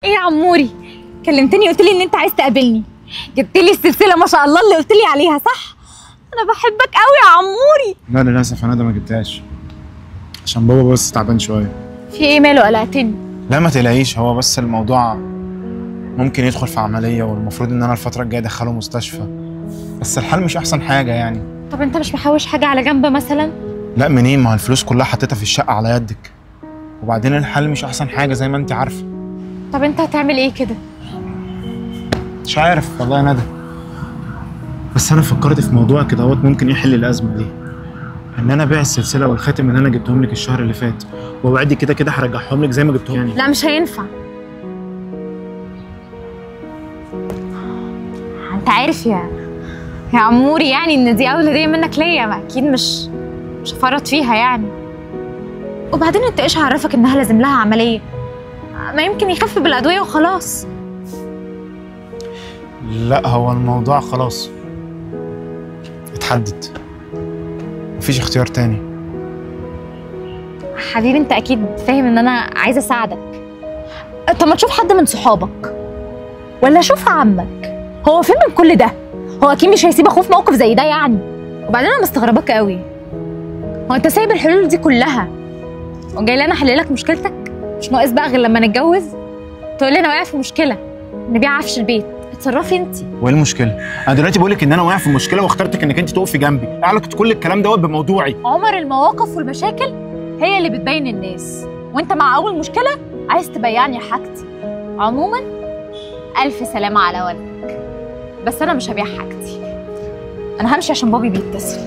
ايه يا عموري؟ كلمتني قلت لي ان انت عايز تقابلني، جبت لي السلسله ما شاء الله اللي قلت لي عليها، صح؟ انا بحبك قوي يا عموري. لا للاسف انا ده ما جبتهاش عشان بابا بس تعبان شويه. في ايه ماله؟ قلقتني. لا ما تقلقيش، هو بس الموضوع ممكن يدخل في عمليه والمفروض ان انا الفتره الجايه ادخله مستشفى، بس الحال مش احسن حاجه يعني. طب انت مش محوش حاجه على جنب مثلا؟ لا منين، ما هو الفلوس كلها حطيتها في الشقه على يدك، وبعدين الحال مش احسن حاجه زي ما انت عارفه. طب انت هتعمل ايه كده؟ مش عارف والله يا ندى، بس انا فكرت في موضوع كده اهوت ممكن يحل الازمه دي، ان انا ابيع السلسله والخاتم اللي انا جبتهم لك الشهر اللي فات، وبعدي كده كده هرجعهم لك زي ما جبتهم يعني. لا مش هينفع. انت عارف يا عموري يعني ان دي اول هديه منك ليا، ما اكيد مش هفرط فيها يعني. وبعدين انت ايش عرفك انها لازم لها عمليه؟ ما يمكن يخف بالادويه وخلاص. لا هو الموضوع خلاص اتحدد، مفيش اختيار تاني. حبيبي انت اكيد فاهم ان انا عايزه اساعدك. طب ما تشوف حد من صحابك ولا شوف عمك، هو فين من كل ده؟ هو اكيد مش هيسيب اخوه في موقف زي ده يعني. وبعدين انا مستغرباك قوي، هو انت سايب الحلول دي كلها وجاي لي انا احل لك مشكلتك؟ مش ناقص بقى غير لما نتجوز تقول لي انا واقع في مشكله نبيع عفش البيت. اتصرفي انت. وايه المشكله؟ انا دلوقتي بقول لك ان انا واقع في مشكله واخترتك انك انت تقفي جنبي، ايه علاقه كل الكلام دوت بموضوعي؟ عمر المواقف والمشاكل هي اللي بتبين الناس، وانت مع اول مشكله عايز تبيعني حاجتي. عموما الف سلامه على ولدك، بس انا مش هبيع حاجتي، انا همشي عشان بابي بيتصل.